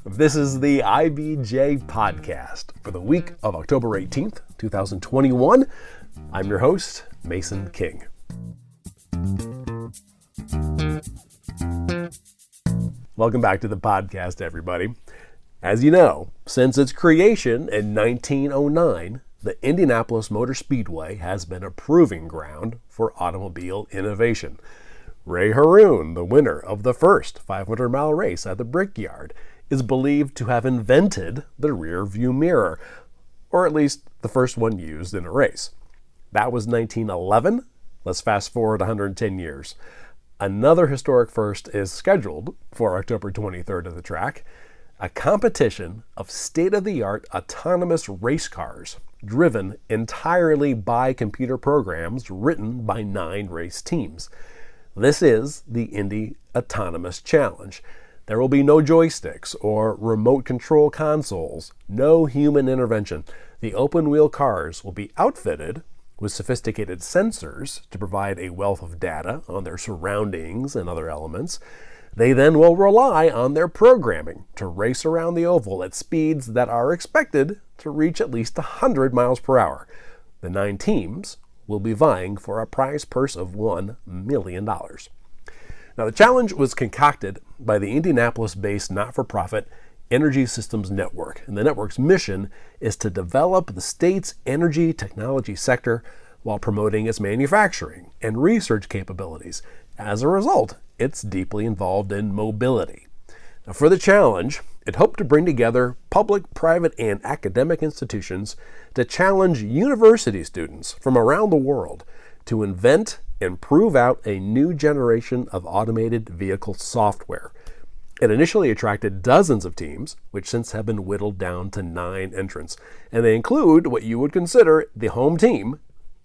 This is the IBJ podcast for the week of October 18th, 2021. I'm your host, Mason King. Welcome back to the podcast, everybody. As you know, since its creation in 1909, the Indianapolis Motor Speedway has been a proving ground for automobile innovation. Ray Haroon, the winner of the first 500-mile race at the Brickyard, is believed to have invented the rear-view mirror, or at least the first one used in a race. That was 1911. Let's fast forward 110 years. Another historic first is scheduled for October 23rd at the track, a competition of state-of-the-art autonomous race cars driven entirely by computer programs written by 9 race teams. This is the Indy Autonomous Challenge. There will be no joysticks or remote control consoles, no human intervention. The open-wheel cars will be outfitted with sophisticated sensors to provide a wealth of data on their surroundings and other elements. They then will rely on their programming to race around the oval at speeds that are expected to reach at least 100 miles per hour. The 9 teams will be vying for a prize purse of $1 million. Now, the challenge was concocted by the Indianapolis-based not-for-profit Energy Systems Network, and the network's mission is to develop the state's energy technology sector while promoting its manufacturing and research capabilities. As a result, it's deeply involved in mobility. Now, for the challenge, it hoped to bring together public, private, and academic institutions to challenge university students from around the world to invent and prove out a new generation of automated vehicle software. It initially attracted dozens of teams, which since have been whittled down to 9 entrants, and they include what you would consider the home team,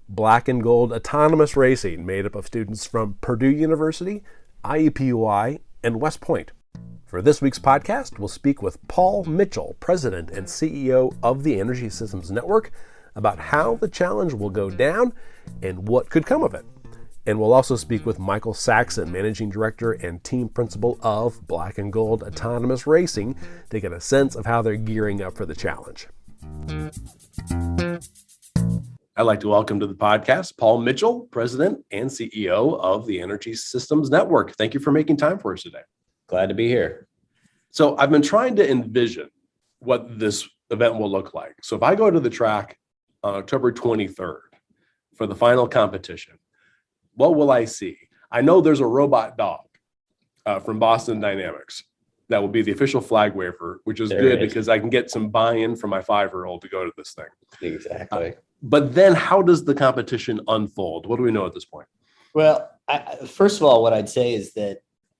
Black and Gold Autonomous Racing, made up of students from Purdue University, IUPUI, and West Point. For this week's podcast, we'll speak with Paul Mitchell, President and CEO of the Energy Systems Network, about how the challenge will go down and what could come of it. And we'll also speak with Michael Saxon, Managing Director and Team Principal of Black and Gold Autonomous Racing, to get a sense of how they're gearing up for the challenge. I'd like to welcome to the podcast Paul Mitchell, President and CEO of the Energy Systems Network. Thank you for making time for us today. Glad to be here. So I've been trying to envision what this event will look like. So if I go to the track on October 23rd for the final competition, what will I see? I know there's a robot dog from Boston Dynamics that will be the official flag waver, which is good because I can get some buy-in from my 5-year-old to go to this thing. Exactly. But then how does the competition unfold? What do we know at this point? Well, first of all, what I'd say is that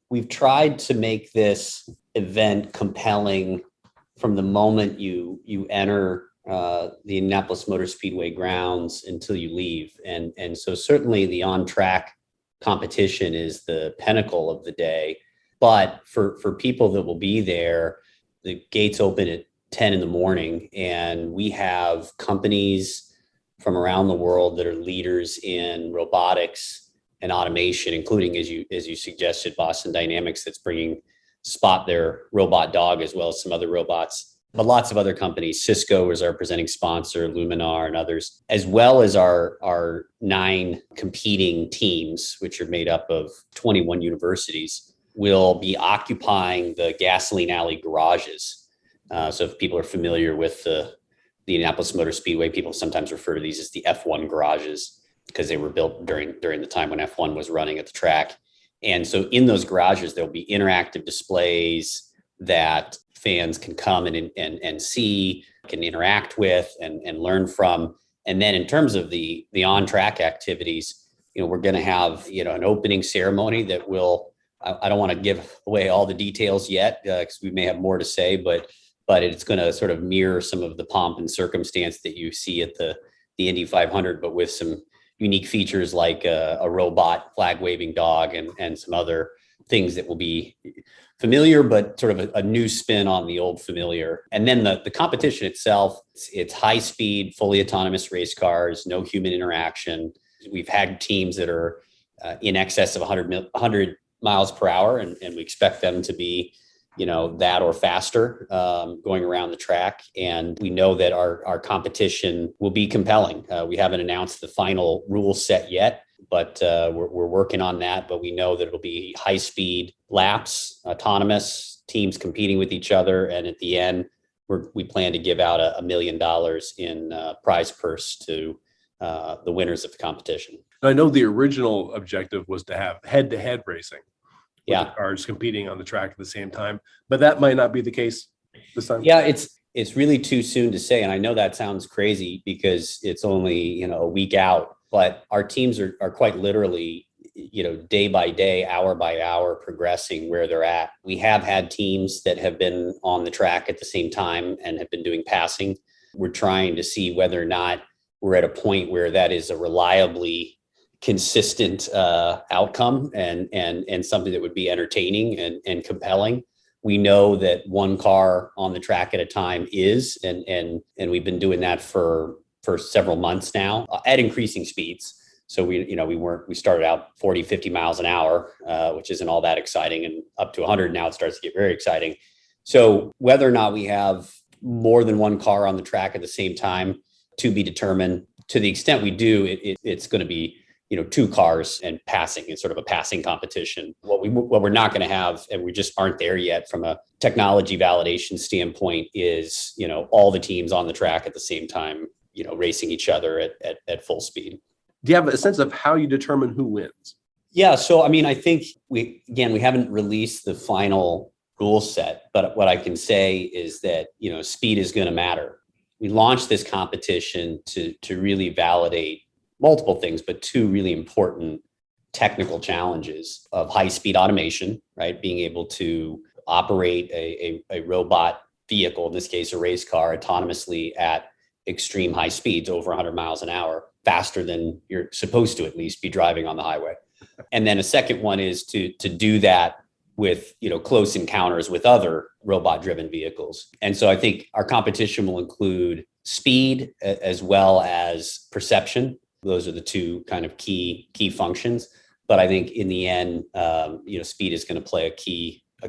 we've tried to make this event compelling from the moment you enter the Indianapolis Motor Speedway grounds until you leave. And so certainly the on-track competition is the pinnacle of the day. But for people that will be there, the gates open at 10 in the morning, and we have companies from around the world that are leaders in robotics and automation, including, as you suggested, Boston Dynamics, that's bringing Spot, their robot dog, as well as some other robots. But lots of other companies. Cisco is our presenting sponsor, Luminar and others, as well as our 9 competing teams, which are made up of 21 universities, will be occupying the gasoline alley garages. So if people are familiar with the Indianapolis Motor Speedway, people sometimes refer to these as the F1 garages because they were built during the time when F1 was running at the track. And so in those garages, there'll be interactive displays that fans can come and see, can interact with and learn from. And then in terms of the on-track activities, we're going to have, an opening ceremony that will, I don't want to give away all the details yet because we may have more to say, but it's going to sort of mirror some of the pomp and circumstance that you see at the Indy 500, but with some unique features like a robot flag waving dog and some other things that will be familiar, but sort of a new spin on the old familiar. And then the competition itself, it's high speed, fully autonomous race cars, no human interaction. We've had teams that are in excess of 100 miles per hour, and we expect them to be that or faster going around the track. And we know that our competition will be compelling. We haven't announced the final rule set yet, but we're working on that. But we know that it'll be high speed laps, autonomous teams competing with each other. And at the end, we plan to give out $1 million in prize purse to the winners of the competition. I know the original objective was to have head-to-head racing. Yeah, the cars competing on the track at the same time, but that might not be the case this time. Yeah, it's really too soon to say, and I know that sounds crazy because it's only a week out. But our teams are quite literally day by day, hour by hour, progressing where they're at. We have had teams that have been on the track at the same time and have been doing passing. We're trying to see whether or not we're at a point where that is a reliably consistent outcome and something that would be entertaining and compelling. We know that one car on the track at a time is, and we've been doing that for several months now at increasing speeds. So we started out 40, 50 miles an hour, which isn't all that exciting, and up to 100 now it starts to get very exciting. So whether or not we have more than one car on the track at the same time to be determined. To the extent we do, it's going to be two cars and passing. It's sort of a passing competition. What we're not going to have, and we just aren't there yet from a technology validation standpoint, is all the teams on the track at the same time, racing each other at full speed. Do you have a sense of how you determine who wins? Yeah. So, I think we haven't released the final rule set, but what I can say is that, speed is going to matter. We launched this competition to really validate multiple things, but two really important technical challenges of high-speed automation, right? Being able to operate a robot vehicle, in this case, a race car, autonomously at extreme high speeds, over 100 miles an hour, faster than you're supposed to at least be driving on the highway. And then a second one is to do that with close encounters with other robot-driven vehicles. And so I think our competition will include speed as well as perception. Those are the two kind of key functions. But I think in the end, speed is going to play a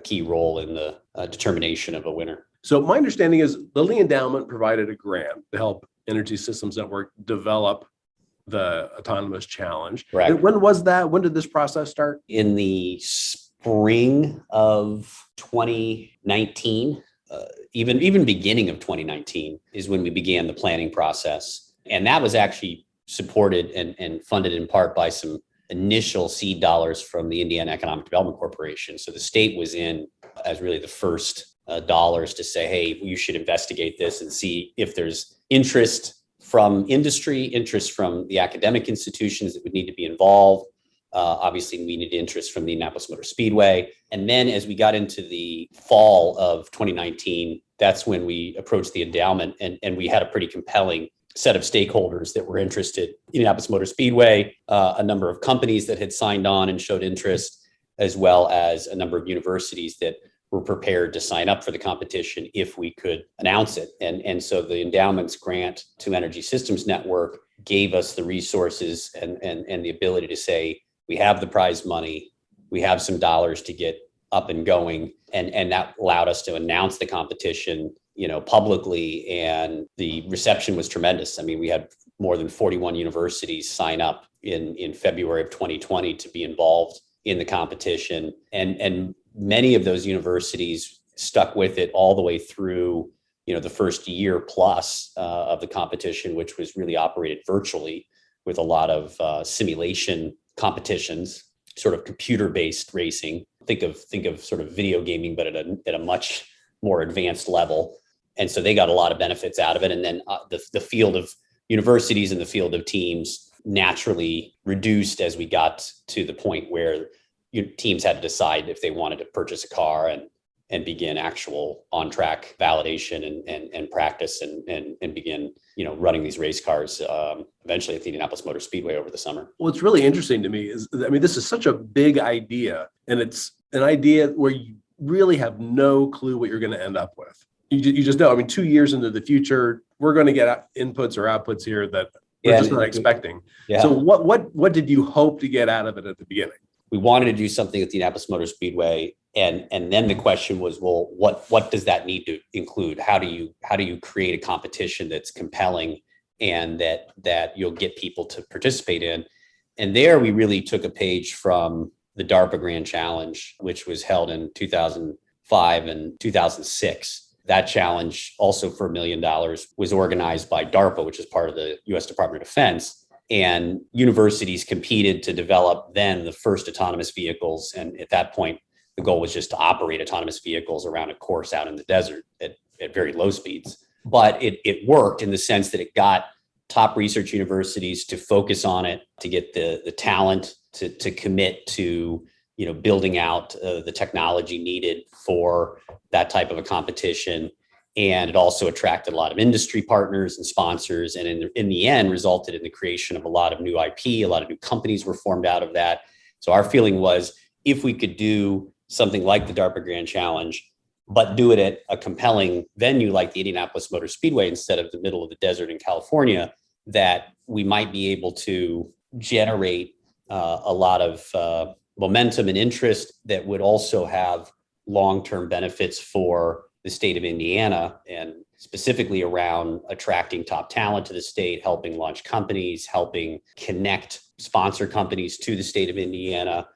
key role in the determination of a winner. So my understanding is the Lee Endowment provided a grant to help Energy Systems Network develop the Autonomous Challenge. Correct. And when was that? When did this process start? In the spring of 2019, even beginning of 2019 is when we began the planning process. And that was actually supported and funded in part by some initial seed dollars from the Indiana Economic Development Corporation. So the state was in as really the first dollars to say, hey, you should investigate this and see if there's interest from industry, interest from the academic institutions that would need to be involved. Obviously, we needed interest from the Indianapolis Motor Speedway. And then as we got into the fall of 2019, that's when we approached the endowment, and we had a pretty compelling set of stakeholders that were interested. Indianapolis Motor Speedway, a number of companies that had signed on and showed interest, as well as a number of universities that were prepared to sign up for the competition if we could announce it. And so the endowment's grant to Energy Systems Network gave us the resources and the ability to say, we have the prize money, we have some dollars to get up and going. And that allowed us to announce the competition, publicly, and the reception was tremendous. I mean, we had more than 41 universities sign up in February of 2020 to be involved in the competition. And many of those universities stuck with it all the way through, the first year plus of the competition, which was really operated virtually with a lot of simulation competitions, sort of computer-based racing. Think of sort of video gaming, but at a much more advanced level. And so they got a lot of benefits out of it. And then the field of universities and the field of teams naturally reduced as we got to the point where teams had to decide if they wanted to purchase a car and begin actual on-track validation and practice and begin, running these race cars eventually at the Indianapolis Motor Speedway over the summer. What's really interesting to me is, this is such a big idea, and it's an idea where you really have no clue what you're going to end up with. You just know. 2 years into the future, we're going to get inputs or outputs here that we're just not expecting. Yeah. So what did you hope to get out of it at the beginning? We wanted to do something at the Indianapolis Motor Speedway And then the question was, well, what does that need to include? How do you create a competition that's compelling and that you'll get people to participate in? And there we really took a page from the DARPA Grand Challenge, which was held in 2005 and 2006. That challenge, also for $1 million, was organized by DARPA, which is part of the U.S. Department of Defense. And universities competed to develop then the first autonomous vehicles. And at that point, the goal was just to operate autonomous vehicles around a course out in the desert at very low speeds. But it worked in the sense that it got top research universities to focus on it, to get the talent to commit to building out the technology needed for that type of a competition. And it also attracted a lot of industry partners and sponsors. And in the end, resulted in the creation of a lot of new IP, a lot of new companies were formed out of that. So our feeling was, if we could do something like the DARPA Grand Challenge, but do it at a compelling venue like the Indianapolis Motor Speedway instead of the middle of the desert in California, that we might be able to generate a lot of momentum and interest that would also have long-term benefits for the state of Indiana, and specifically around attracting top talent to the state, helping launch companies, helping connect sponsor companies to the state of Indiana,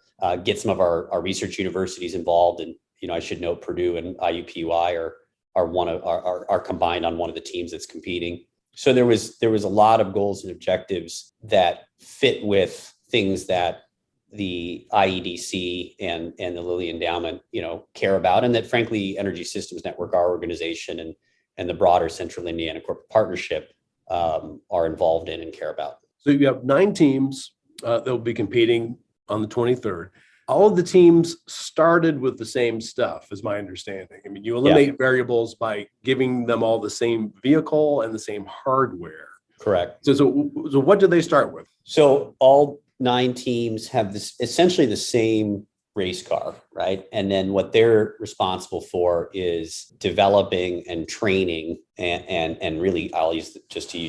get some of our research universities involved. And I should note Purdue and IUPUI are combined on one of the teams that's competing. So there was a lot of goals and objectives that fit with things that the IEDC and the Lilly Endowment, care about, and that frankly, Energy Systems Network, our organization, and the broader Central Indiana Corporate Partnership are involved in and care about. So you have 9 teams that will be competing on the 23rd. All of the teams started with the same stuff, is my understanding. I mean, you eliminate variables by giving them all the same vehicle and the same hardware. Correct. So what did they start with? So all 9 teams have essentially the same race car, right? And then what they're responsible for is developing and training and really, I'll use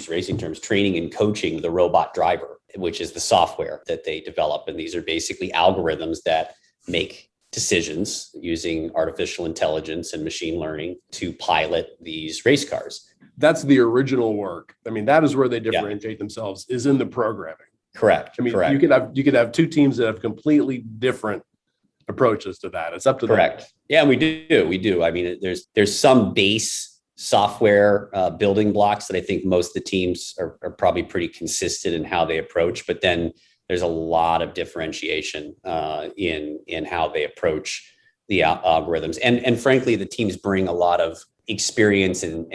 racing terms, training and coaching the robot driver, which is the software that they develop. And these are basically algorithms that make decisions using artificial intelligence and machine learning to pilot these race cars. That's the original work. I mean, that is where they differentiate themselves, is in the programming. Correct. I mean, correct. you could have 2 teams that have completely different approaches to that. It's up to them. Correct. Yeah, we do. I mean, there's some base software building blocks that I think most of the teams are probably pretty consistent in how they approach, but then there's a lot of differentiation in how they approach the algorithms. And frankly, the teams bring a lot of experience and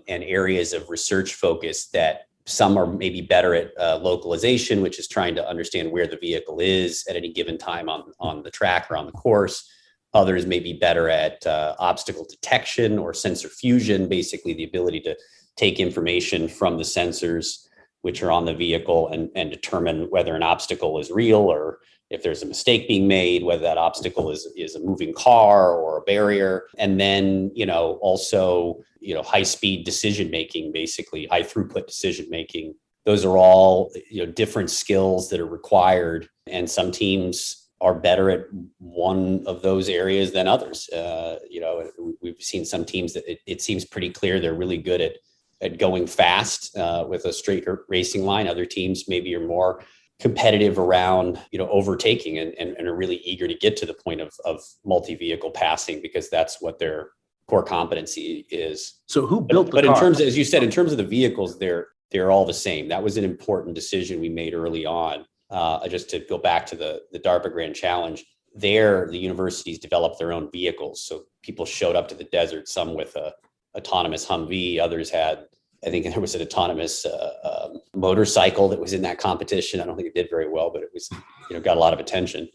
areas of research focus that some are maybe better at localization, which is trying to understand where the vehicle is at any given time on the track or on the course. Others may be better at obstacle detection or sensor fusion, basically the ability to take information from the sensors which are on the vehicle and determine whether an obstacle is real or if there's a mistake being made, whether that obstacle is a moving car or a barrier. And then, also, high-speed decision-making, basically high throughput decision-making. Those are all, different skills that are required. And some teams are better at one of those areas than others. We've seen some teams that it seems pretty clear they're really good at going fast with a straight racing line. Other teams maybe are more competitive around, overtaking and are really eager to get to the point of multi-vehicle passing because that's what their core competency is. So who built the car? But in terms, as you said, in terms of the vehicles, they're all the same. That was an important decision we made early on. Just to go back to the DARPA Grand Challenge, there the universities developed their own vehicles. So people showed up to the desert, some with a autonomous Humvee, others had, I think there was an autonomous motorcycle that was in that competition. I don't think it did very well, but it was, got a lot of attention.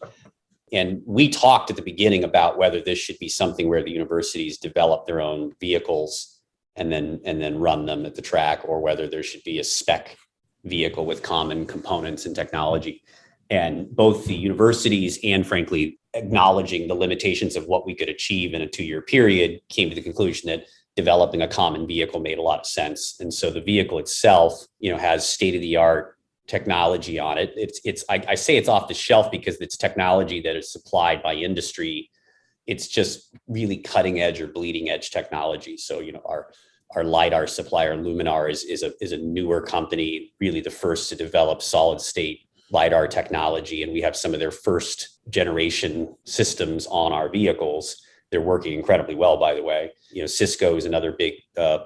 And we talked at the beginning about whether this should be something where the universities develop their own vehicles and then run them at the track, or whether there should be a spec vehicle with common components and technology. And both the universities and frankly, acknowledging the limitations of what we could achieve in a 2-year period, came to the conclusion that developing a common vehicle made a lot of sense. And so the vehicle itself, has state-of-the-art technology on it. I say it's off the shelf because it's technology that is supplied by industry it's just really cutting edge or bleeding edge technology. So, our LiDAR supplier, Luminar, is a newer company, really the first to develop solid state LiDAR technology. And we have some of their first generation systems on our vehicles. They're working incredibly well, by the way. Cisco is another big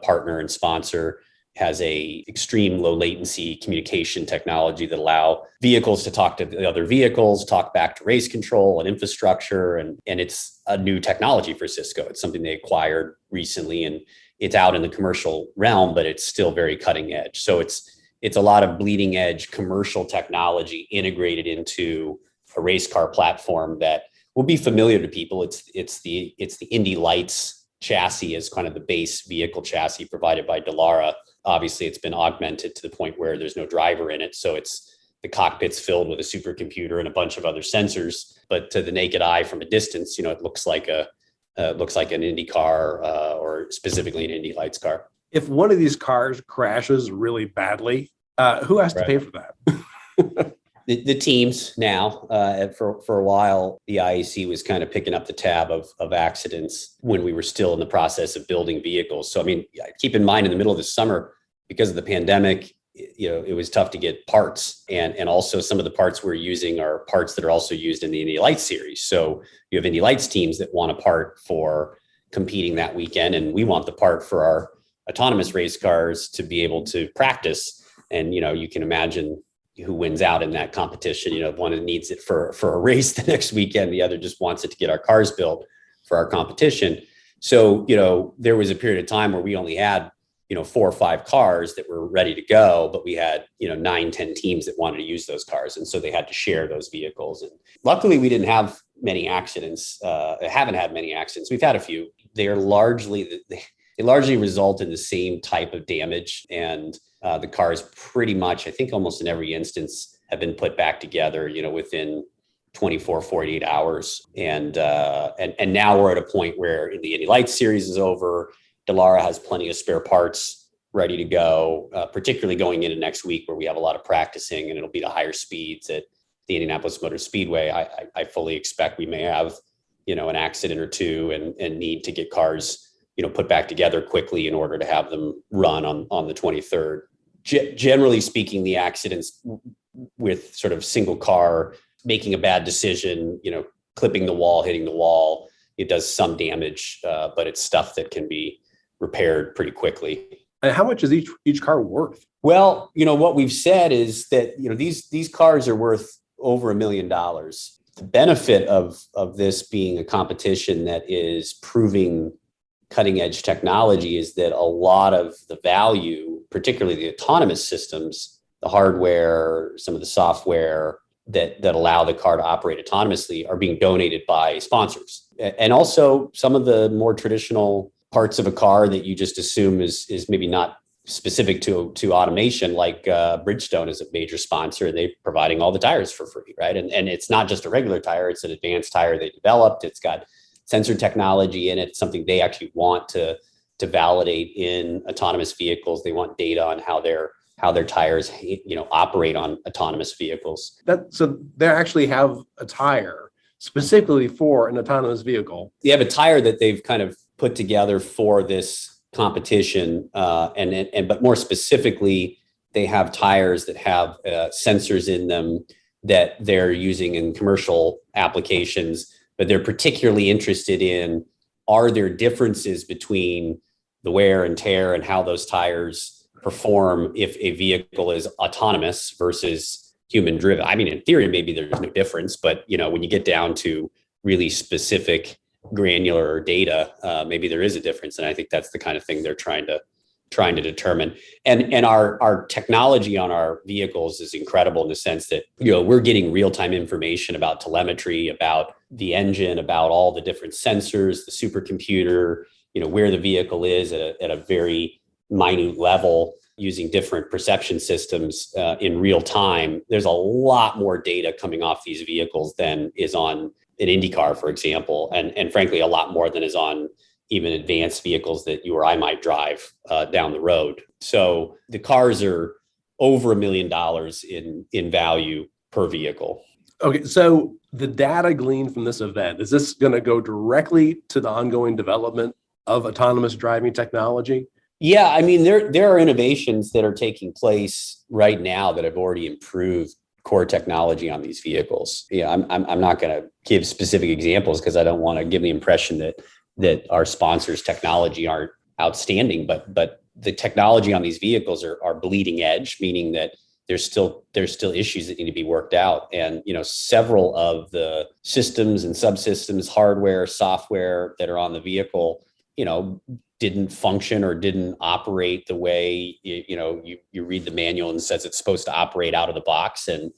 partner and sponsor, has a extreme low latency communication technology that allow vehicles to talk to the other vehicles, talk back to race control and infrastructure. And it's a new technology for Cisco. It's something they acquired recently, and it's out in the commercial realm, but it's still very cutting edge. So it's a lot of bleeding edge commercial technology integrated into a race car platform that will be familiar to people. It's the Indy Lights chassis as kind of the base vehicle chassis provided by Dallara. Obviously, it's been augmented to the point where there's no driver in it. So the cockpit's filled with a supercomputer and a bunch of other sensors. But to the naked eye from a distance, it looks like an Indy car or specifically an Indy Lights car. If one of these cars crashes really badly, who has to pay for that? The teams now. For a while, the IAC was kind of picking up the tab of accidents when we were still in the process of building vehicles. So, keep in mind, in the middle of the summer, because of the pandemic, it was tough to get parts. And also some of the parts we're using are parts that are also used in the Indy Lights series. So you have Indy Lights teams that want a part for competing that weekend, and we want the part for our autonomous race cars to be able to practice. And, you can imagine who wins out in that competition. One needs it for a race the next weekend. The other just wants it to get our cars built for our competition. So, there was a period of time where we only had, 4 or 5 cars that were ready to go, but we had, 9-10 teams that wanted to use those cars. And so they had to share those vehicles. And luckily we didn't have many accidents. Haven't had many accidents. We've had a few. They largely result in the same type of damage. And the cars pretty much, I think almost in every instance, have been put back together, within 24, 48 hours. And now we're at a point where the Indy Lights series is over. Dallara has plenty of spare parts ready to go, particularly going into next week where we have a lot of practicing and it'll be to higher speeds at the Indianapolis Motor Speedway. I fully expect we may have, an accident or two and need to get cars put back together quickly in order to have them run on the 23rd. Generally speaking, the accidents with sort of single car making a bad decision, clipping the wall, hitting the wall, it does some damage, but it's stuff that can be repaired pretty quickly. And how much is each car worth? Well, what we've said is that, these cars are worth over $1 million. The benefit of this being a competition that is proving cutting edge technology is that a lot of the value, particularly the autonomous systems, the hardware, some of the software that allow the car to operate autonomously are being donated by sponsors. And also some of the more traditional parts of a car that you just assume is maybe not specific to automation, like Bridgestone is a major sponsor, and they're providing all the tires for free, right? And it's not just a regular tire, it's an advanced tire they developed. It's got sensor technology in it. It's something they actually want to validate in autonomous vehicles. They want data on how their tires, operate on autonomous vehicles. So they actually have a tire specifically for an autonomous vehicle. They have a tire that they've kind of put together for this competition, but more specifically, they have tires that have sensors in them that they're using in commercial applications. But they're particularly interested in, are there differences between the wear and tear and how those tires perform if a vehicle is autonomous versus human driven? In theory, maybe there's no difference, but when you get down to really specific granular data, maybe there is a difference. And I think that's the kind of thing they're trying to determine. And our technology on our vehicles is incredible in the sense that, we're getting real-time information about telemetry, about the engine, about all the different sensors, the supercomputer, where the vehicle is at a very minute level using different perception systems in real time. There's a lot more data coming off these vehicles than is on an Indy car, for example. And frankly, a lot more than is on even advanced vehicles that you or I might drive down the road. So the cars are over $1 million in value per vehicle. Okay, so the data gleaned from this event, is this going to go directly to the ongoing development of autonomous driving technology? Yeah, I mean, there are innovations that are taking place right now that have already improved core technology on these vehicles. Yeah, I'm not going to give specific examples because I don't want to give the impression that our sponsors' technology aren't outstanding, but the technology on these vehicles are bleeding edge, meaning that there's still issues that need to be worked out. And several of the systems and subsystems, hardware, software that are on the vehicle, didn't function or didn't operate the way you read the manual and says it's supposed to operate out of the box. And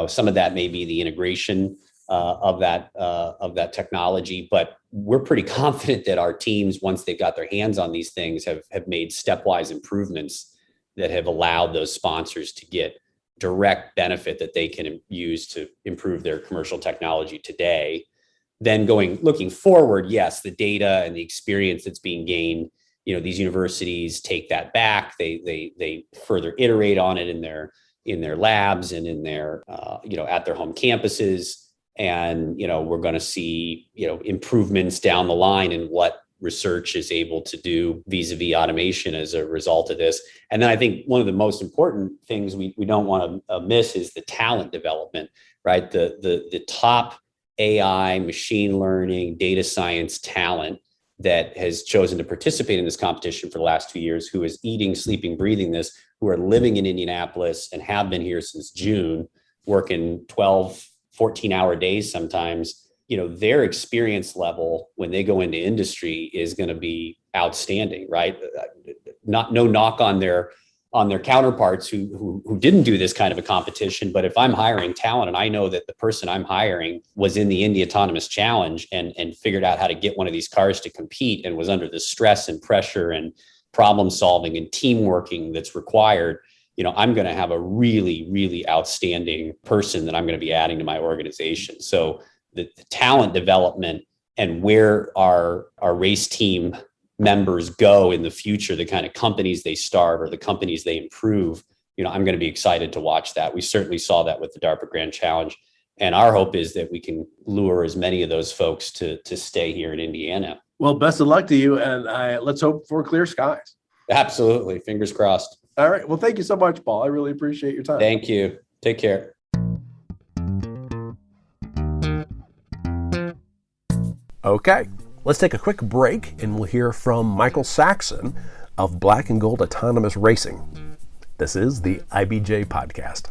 some of that may be the integration of that technology, but we're pretty confident that our teams, once they've got their hands on these things, have made stepwise improvements that have allowed those sponsors to get direct benefit that they can use to improve their commercial technology today. Then looking forward, yes, the data and the experience that's being gained, these universities take that back. They further iterate on it in their labs and in their at their home campuses. And we're going to see improvements down the line in what research is able to do vis-a-vis automation as a result of this. And then I think one of the most important things we don't want to miss is the talent development, right? The top AI, machine learning, data science talent that has chosen to participate in this competition for the last 2 years, who is eating, sleeping, breathing this, who are living in Indianapolis and have been here since June, working 12, 14-hour days sometimes. Their experience level when they go into industry is going to be outstanding, right? No knock on their counterparts who didn't do this kind of a competition. But if I'm hiring talent and I know that the person I'm hiring was in the Indy Autonomous Challenge and figured out how to get one of these cars to compete and was under the stress and pressure and problem solving and team working that's required, I'm going to have a really, really outstanding person that I'm going to be adding to my organization. So the talent development and where our race team members go in the future, the kind of companies they start or the companies they improve, I'm going to be excited to watch that. We certainly saw that with the DARPA Grand Challenge. And our hope is that we can lure as many of those folks to stay here in Indiana. Well, best of luck to you. And let's hope for clear skies. Absolutely. Fingers crossed. All right. Well, thank you so much, Paul. I really appreciate your time. Thank you. Take care. Okay, let's take a quick break and we'll hear from Michael Saxon of Black and Gold Autonomous Racing. This is the IBJ Podcast.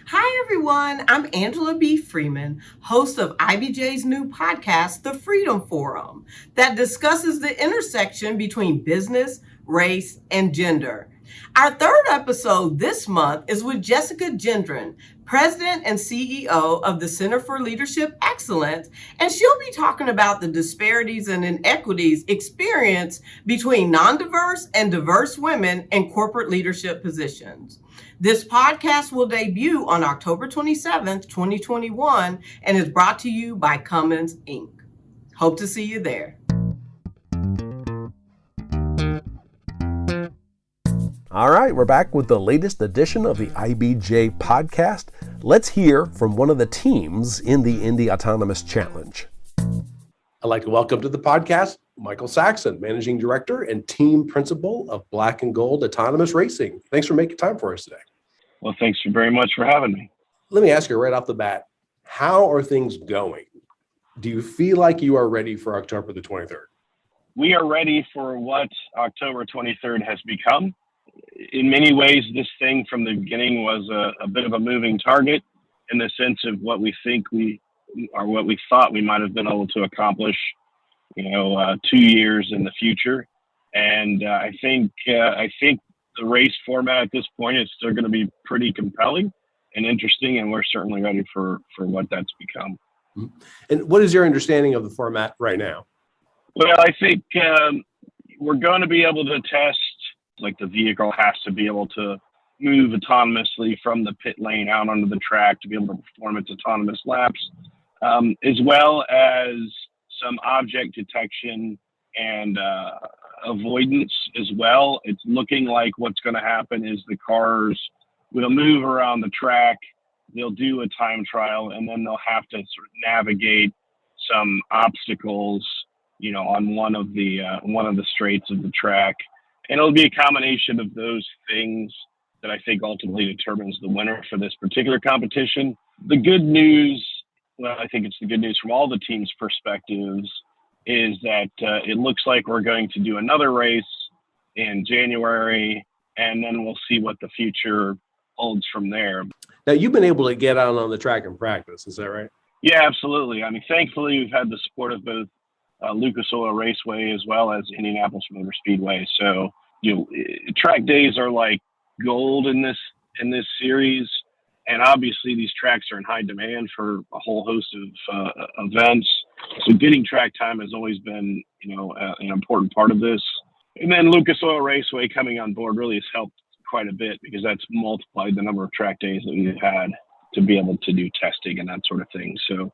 Hi, everyone. I'm Angela B. Freeman, host of IBJ's new podcast, The Freedom Forum, that discusses the intersection between business, race, and gender. Our third episode this month is with Jessica Gendron, President and CEO of the Center for Leadership Excellence, and she'll be talking about the disparities and inequities experienced between non-diverse and diverse women in corporate leadership positions. This podcast will debut on October 27th, 2021, and is brought to you by Cummins, Inc. Hope to see you there. All right, we're back with the latest edition of the IBJ Podcast. Let's hear from one of the teams in the Indy Autonomous Challenge. I'd like to welcome to the podcast Michael Saxon, Managing Director and Team Principal of Black and Gold Autonomous Racing. Thanks for making time for us today. Well, thanks very much for having me. Let me ask you right off the bat, how are things going? Do you feel like you are ready for October the 23rd? We are ready for what October 23rd has become. In many ways, this thing from the beginning was a bit of a moving target in the sense of what we thought we might have been able to accomplish, 2 years in the future. And I think the race format at this point is still going to be pretty compelling and interesting, and we're certainly ready for what that's become. And what is your understanding of the format right now? Well, I think we're going to be able to test, like the vehicle has to be able to move autonomously from the pit lane out onto the track to be able to perform its autonomous laps, as well as some object detection and avoidance as well. It's looking like what's going to happen is the cars we'll move around the track. They'll do a time trial, and then they'll have to sort of navigate some obstacles, on one of the straights of the track. And it'll be a combination of those things that I think ultimately determines the winner for this particular competition. The good news, well, I think it's the good news from all the teams' perspectives, is that it looks like we're going to do another race in January, and then we'll see what the future holds from there. Now, you've been able to get out on the track and practice, is that right? Yeah, absolutely. I mean, thankfully, we've had the support of both Lucas Oil Raceway as well as Indianapolis Motor Speedway. So, track days are like gold in this series, and obviously these tracks are in high demand for a whole host of events. So, getting track time has always been, an important part of this. And then Lucas Oil Raceway coming on board really has helped quite a bit, because that's multiplied the number of track days that we've had to be able to do testing and that sort of thing. So,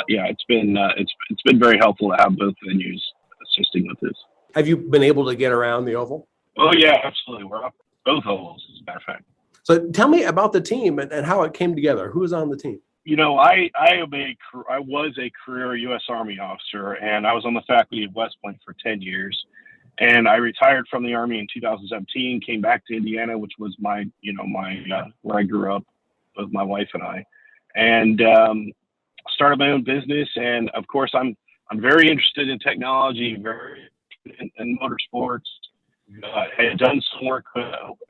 it's been very helpful to have both venues assisting with this. Have you been able to get around the oval? Oh yeah, absolutely. We're up both ovals, as a matter of fact. So tell me about the team and how it came together. Who was on the team? I was a career U.S. Army officer, and I was on the faculty at West Point for 10 years. And I retired from the Army in 2017, came back to Indiana, which was my where I grew up with my wife and I, and started my own business. And of course, I'm very interested in technology, very in motorsports. I had done some work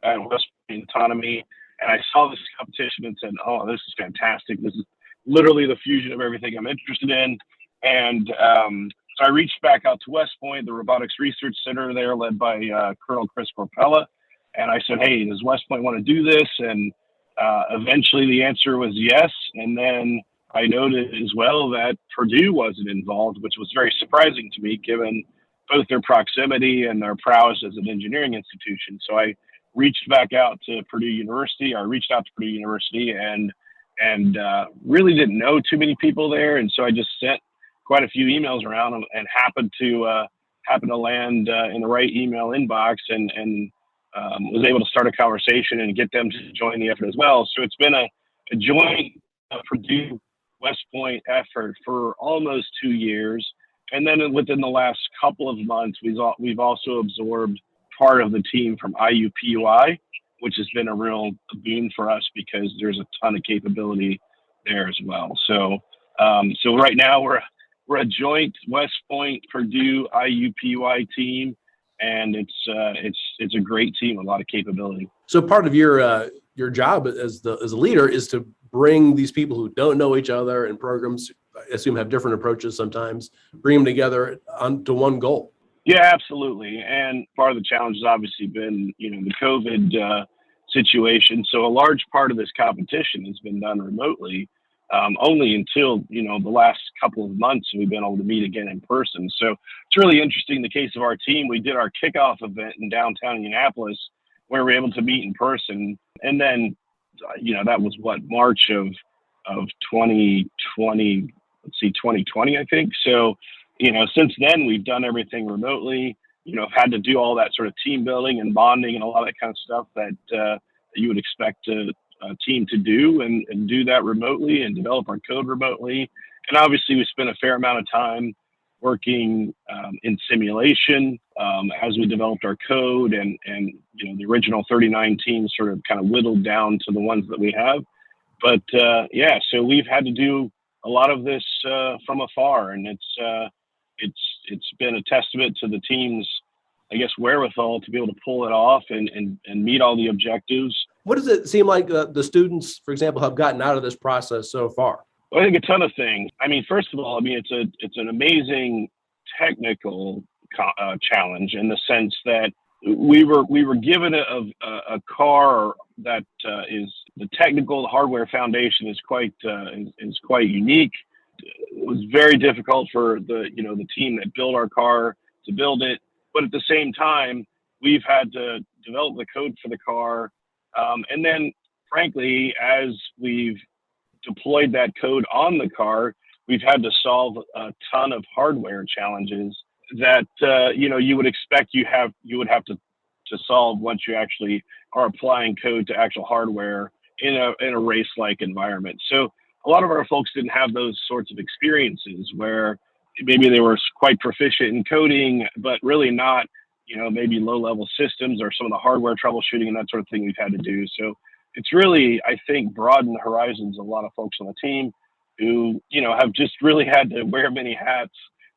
at West Point Autonomy, and I saw this competition and said, "Oh, this is fantastic! This is literally the fusion of everything I'm interested in." And so I reached back out to West Point, the Robotics Research Center there, led by Colonel Chris Corpella. And I said, "Hey, does West Point want to do this?" And eventually the answer was yes. And then I noted as well that Purdue wasn't involved, which was very surprising to me, given both their proximity and their prowess as an engineering institution. So I reached back out to Purdue University. I reached out to Purdue University and really didn't know too many people there. And so I just sent quite a few emails around and happened to land in the right email inbox and was able to start a conversation and get them to join the effort as well. So it's been a joint Purdue West Point effort for almost 2 years. And then within the last couple of months, we've also absorbed part of the team from IUPUI, which has been a real boon for us because there's a ton of capability there as well. So right now we're a joint West Point Purdue IUPUI team, and it's a great team, a lot of capability. So part of your job as a leader is to bring these people who don't know each other and programs, I assume, have different approaches sometimes, bring them together onto one goal. Yeah, absolutely. And part of the challenge has obviously been, the COVID situation. So a large part of this competition has been done remotely. Only until, the last couple of months we've been able to meet again in person. So it's really interesting. In the case of our team, we did our kickoff event in downtown Indianapolis, where we were able to meet in person. And then, that was March of 2020, 2020, I think. So, since then we've done everything remotely, had to do all that sort of team building and bonding and a lot of that kind of stuff that you would expect a team to do and do that remotely and develop our code remotely. And obviously we spent a fair amount of time working in simulation as we developed our code and the original 39 teams sort of kind of whittled down to the ones that we have. But so we've had to do a lot of this from afar, and it's been a testament to the team's, I guess, wherewithal to be able to pull it off and meet all the objectives. What does it seem like the students, for example, have gotten out of this process so far? Well, I think a ton of things. I mean, first of all, it's an amazing technical challenge in the sense that we were given a car that is the hardware foundation is quite unique. It was very difficult for the team that built our car to build it, but at the same time, we've had to develop the code for the car, and then, frankly, as we've deployed that code on the car, we've had to solve a ton of hardware challenges that you would expect you would have to solve once you actually are applying code to actual hardware in a race-like environment. So a lot of our folks didn't have those sorts of experiences where maybe they were quite proficient in coding, but really not, maybe low-level systems or some of the hardware troubleshooting and that sort of thing we've had to do. So it's really, I think, broadened the horizons of a lot of folks on the team who, have just really had to wear many hats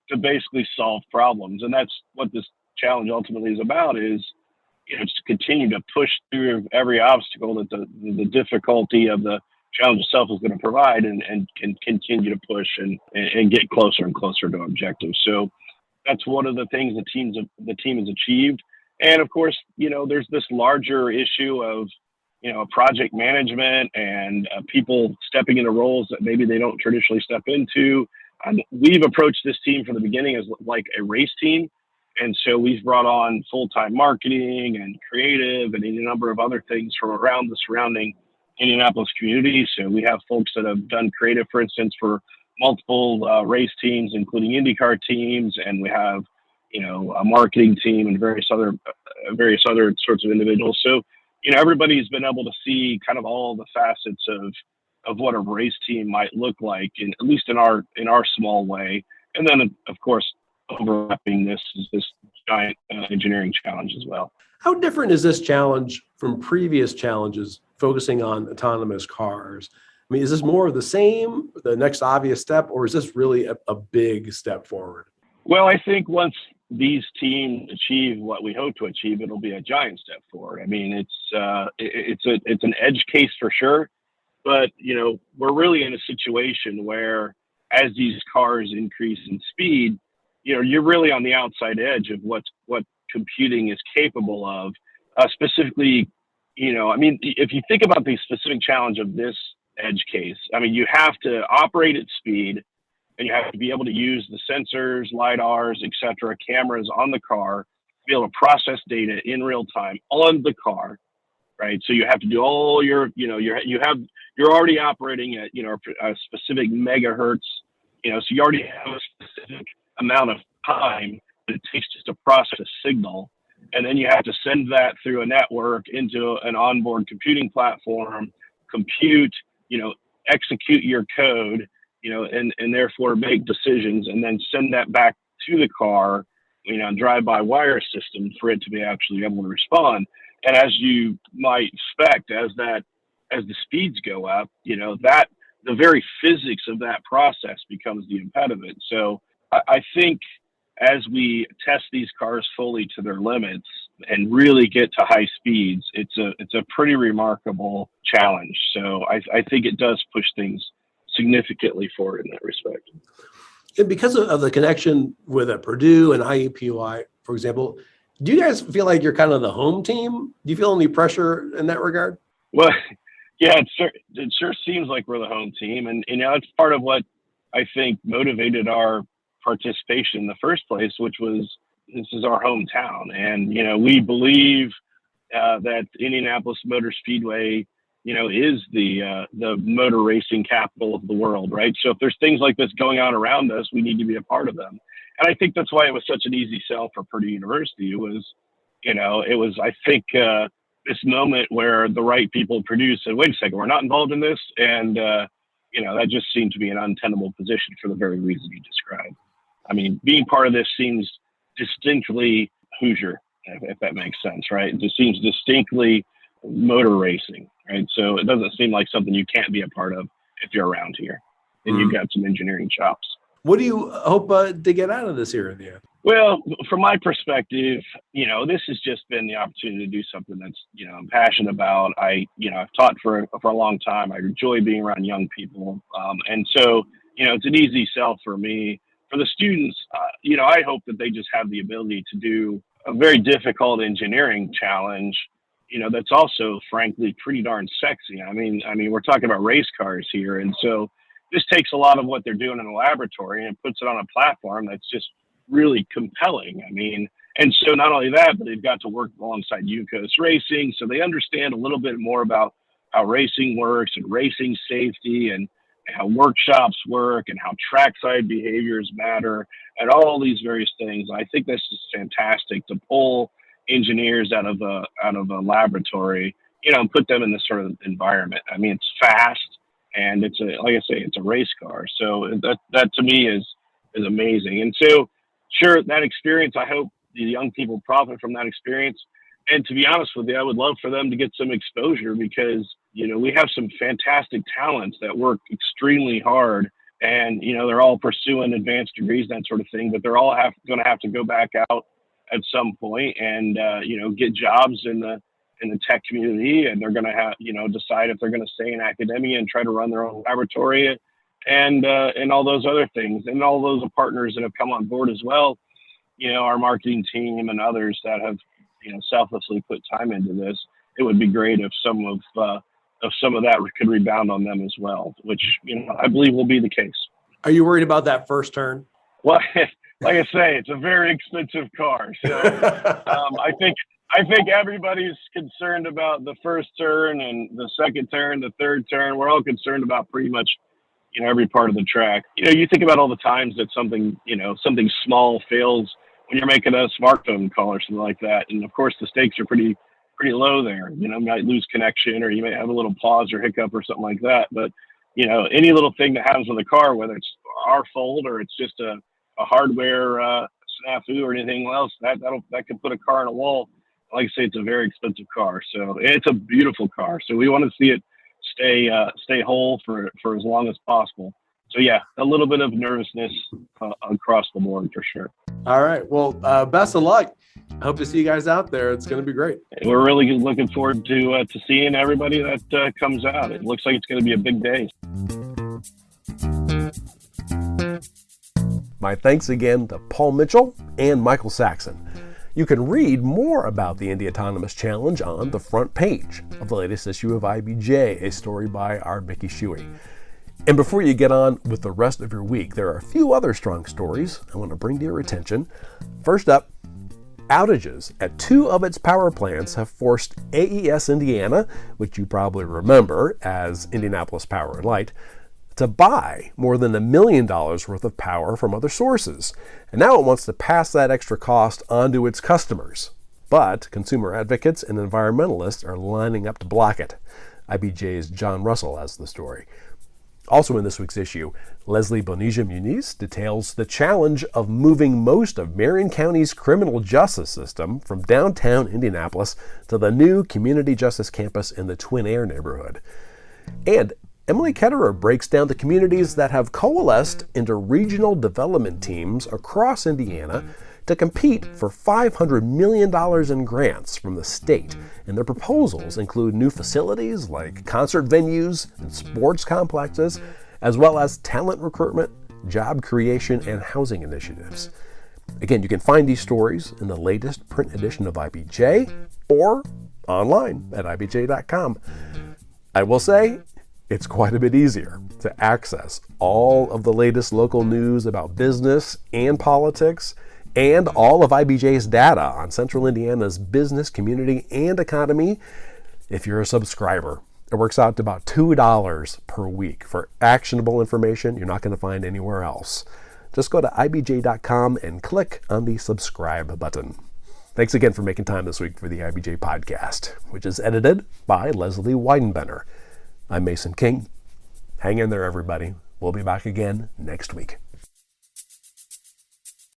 to basically solve problems. And that's what this challenge ultimately is about, is, just to continue to push through every obstacle that the difficulty of the challenge itself is going to provide, and can continue to push and get closer and closer to objectives. So that's one of the things the team has achieved. And of course, there's this larger issue of, project management and people stepping into roles that maybe they don't traditionally step into. We've approached this team from the beginning as like a race team. And so we've brought on full-time marketing and creative and a number of other things from around the surrounding Indianapolis community. So we have folks that have done creative, for instance, for multiple race teams, including IndyCar teams. And we have, a marketing team and various other sorts of individuals. So, everybody's been able to see kind of all the facets of what a race team might look like, at least in our small way. And then, of course, overlapping this is this giant engineering challenge as well. How different is this challenge from previous challenges focusing on autonomous cars? I mean, is this more of the same, the next obvious step, or is this really a big step forward? Well, I think once these teams achieve what we hope to achieve, it'll be a giant step forward. I mean, it's an edge case for sure, but we're really in a situation where, as these cars increase in speed, you're really on the outside edge of what computing is capable of. Specifically, if you think about the specific challenge of this edge case, you have to operate at speed, and you have to be able to use the sensors, LiDARs, et cetera, cameras on the car, to be able to process data in real time on the car, right? So you have to do all your, you're already operating at, a specific megahertz, so you already have a specific amount of time that it takes just to process a signal. And then you have to send that through a network into an onboard computing platform, compute, execute your code, and therefore make decisions, and then send that back to the car, drive-by-wire system for it to be actually able to respond. And as you might expect, as the speeds go up, that the very physics of that process becomes the impediment. So I think as we test these cars fully to their limits and really get to high speeds, it's a pretty remarkable challenge. So I think it does push things significantly forward in that respect. And because of the connection with Purdue and IUPUI, for example, do you guys feel like you're kind of the home team? Do you feel any pressure in that regard? Well, yeah, it sure seems like we're the home team. And, that's part of what I think motivated our participation in the first place, which was, this is our hometown. And, we believe that Indianapolis Motor Speedway, is the motor racing capital of the world, right? So if there's things like this going on around us, we need to be a part of them. And I think that's why it was such an easy sell for Purdue University. It was, I think, this moment where the right people at Purdue said, wait a second, we're not involved in this. And, that just seemed to be an untenable position for the very reason you described. Being part of this seems distinctly Hoosier, if that makes sense, right? It just seems distinctly motor racing, right? So it doesn't seem like something you can't be a part of if you're around here and you've got some engineering chops. What do you hope to get out of this here in the end? Well, from my perspective, this has just been the opportunity to do something that's, I'm passionate about. I've taught for a long time. I enjoy being around young people. And so, it's an easy sell for me. For the students, I hope that they just have the ability to do a very difficult engineering challenge, that's also, frankly, pretty darn sexy. We're talking about race cars here. And so this takes a lot of what they're doing in the laboratory and puts it on a platform that's just really compelling. And so not only that, but they've got to work alongside UCOS Racing. So they understand a little bit more about how racing works and racing safety and how workshops work and how trackside behaviors matter and all these various things. I think this is fantastic to pull, engineers out of a laboratory, and put them in this sort of environment. I mean, it's fast, and it's like I say, it's a race car. So that to me is amazing. And so, sure, that experience, I hope the young people profit from that experience. And to be honest with you, I would love for them to get some exposure because, we have some fantastic talents that work extremely hard, and, they're all pursuing advanced degrees, that sort of thing, but they're all going to have to go back out at some point and, get jobs in the tech community, and they're going to have, decide if they're going to stay in academia and try to run their own laboratory and all those other things, and all those partners that have come on board as well. Our marketing team and others that have, selflessly put time into this. It would be great if some of that could rebound on them as well, which, I believe will be the case. Are you worried about that first turn? Well, like I say, it's a very expensive car. So I think everybody's concerned about the first turn and the second turn, the third turn. We're all concerned about pretty much, every part of the track. You think about all the times that something small fails when you're making a smartphone call or something like that. And of course the stakes are pretty low there. You might lose connection, or you may have a little pause or hiccup or something like that. But, any little thing that happens with the car, whether it's our fault or it's just a hardware snafu or anything else, that could put a car on a wall. Like I say, it's a very expensive car. So it's a beautiful car. So we want to see it stay whole for as long as possible. So yeah, a little bit of nervousness across the board for sure. All right. Well, best of luck. I hope to see you guys out there. It's going to be great. We're really looking forward to seeing everybody that comes out. It looks like it's going to be a big day. My thanks again to Paul Mitchell and Michael Saxon. You can read more about the Indy Autonomous Challenge on the front page of the latest issue of IBJ, a story by our Mickey Shuey. And before you get on with the rest of your week, there are a few other strong stories I want to bring to your attention. First up, outages at 2 of its power plants have forced AES Indiana, which you probably remember as Indianapolis Power and Light, to buy more than $1 million worth of power from other sources. And now it wants to pass that extra cost on to its customers. But consumer advocates and environmentalists are lining up to block it. IBJ's John Russell has the story. Also in this week's issue, Leslie Bonilla Muniz details the challenge of moving most of Marion County's criminal justice system from downtown Indianapolis to the new community justice campus in the Twin Air neighborhood. And Emily Ketterer breaks down the communities that have coalesced into regional development teams across Indiana to compete for $500 million in grants from the state, and their proposals include new facilities like concert venues and sports complexes, as well as talent recruitment, job creation, and housing initiatives. Again, you can find these stories in the latest print edition of IBJ or online at ibj.com. I will say, it's quite a bit easier to access all of the latest local news about business and politics, and all of IBJ's data on Central Indiana's business, community, and economy if you're a subscriber. It works out to about $2 per week for actionable information you're not going to find anywhere else. Just go to ibj.com and click on the subscribe button. Thanks again for making time this week for the IBJ podcast, which is edited by Leslie Weidenbender. I'm Mason King. Hang in there, everybody. We'll be back again next week.